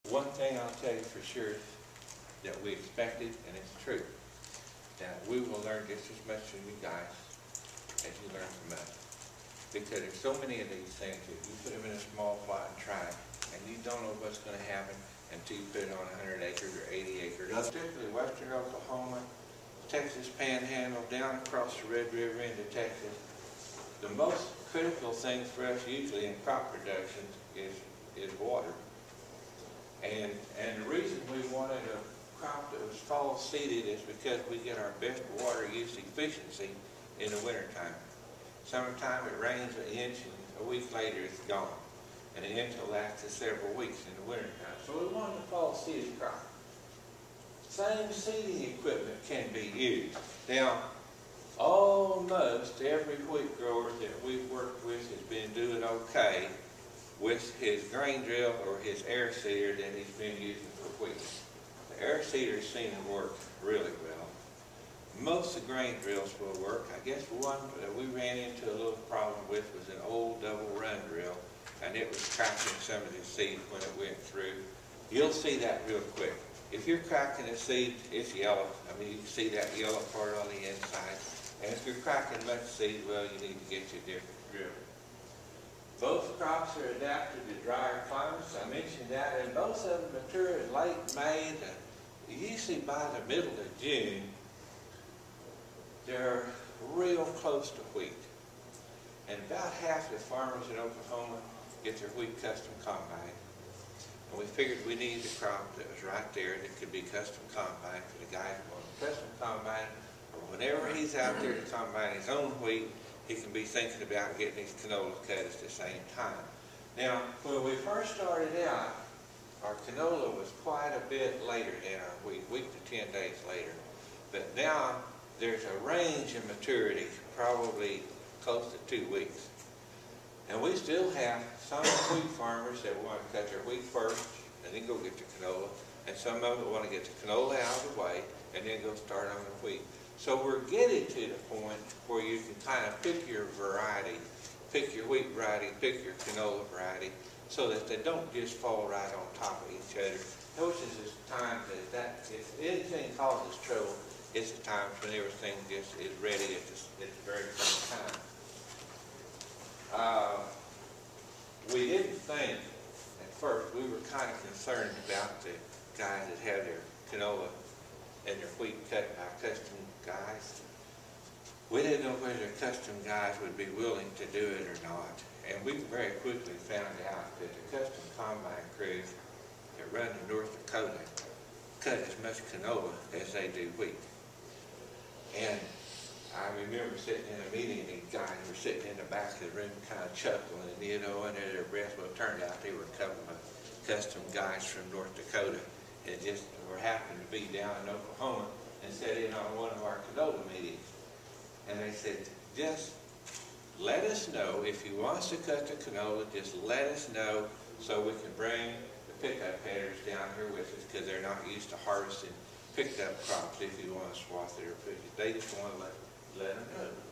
one thing I'll tell you for sure that we expected, and it's true, that we will learn just as much from you guys as you learn from us. Because there's so many of these things that you put them in a small plot and try, and you don't know what's going to happen until you put it on 100 acres or 80 acres. Particularly western Oklahoma, Texas Panhandle, down across the Red River into Texas. The most critical thing for us usually in crop production is water. And the reason we wanted a crop that was fall seeded is because we get our best water use efficiency in the wintertime. Summertime it rains an inch and a week later it's gone. And the inch will last for several weeks in the wintertime. So we wanted a fall seeded crop. Same seeding equipment can be used. Now, almost every wheat grower that we've worked with has been doing okay with his grain drill or his air seeder that he's been using for wheat. The air seeders seem to work really well. Most of the grain drills will work. I guess one that we ran into a little problem with was an old double run drill, and it was cracking some of the seed when it went through. You'll see that real quick. If you're cracking a seed, it's yellow. I mean, you can see that yellow part on the inside. And if you're cracking much seed, well, you need to get you a different drill. Both crops are adapted to drier climates. I mentioned that, and both of them mature in late May. Usually by the middle of June, they're real close to wheat. And about half the farmers in Oklahoma get their wheat custom combined. And we figured we needed a crop that was right there that could be custom combined for the guy who wants custom combine. Or whenever he's out there to combine his own wheat, he can be thinking about getting his canola cut at the same time. Now, when we first started out, our canola was quite a bit later than our wheat, week to 10 days later. But now there's a range of maturity, probably close to 2 weeks. And we still have some wheat farmers that want to cut their wheat first and then go get the canola, and some of them want to get the canola out of the way and then go start on the wheat. So we're getting to the point where you can kind of pick your variety, pick your wheat variety, pick your canola variety, so that they don't just fall right on top of each other. Those is times that if anything causes trouble, it's the times when everything just is ready at the very same time. We didn't think, at first, we were kind of concerned about the guys that have their canola and their wheat cut by custom guys. We didn't know whether the custom guys would be willing to do it or not. And we very quickly found out that the custom combine crews that run in North Dakota cut as much canola as they do wheat. And I remember sitting in a meeting, and these guys were sitting in the back of the room kind of chuckling, you know, under their breath. Well, it turned out they were a couple of custom guys from North Dakota that just were happened to be down in Oklahoma and sat in on one of our canola meetings. And they said, just let us know if you want us to cut the canola, just let us know so we can bring the pickup headers down here with us, because they're not used to harvesting picked up crops if you want to swath it or push it. They just want to let them know.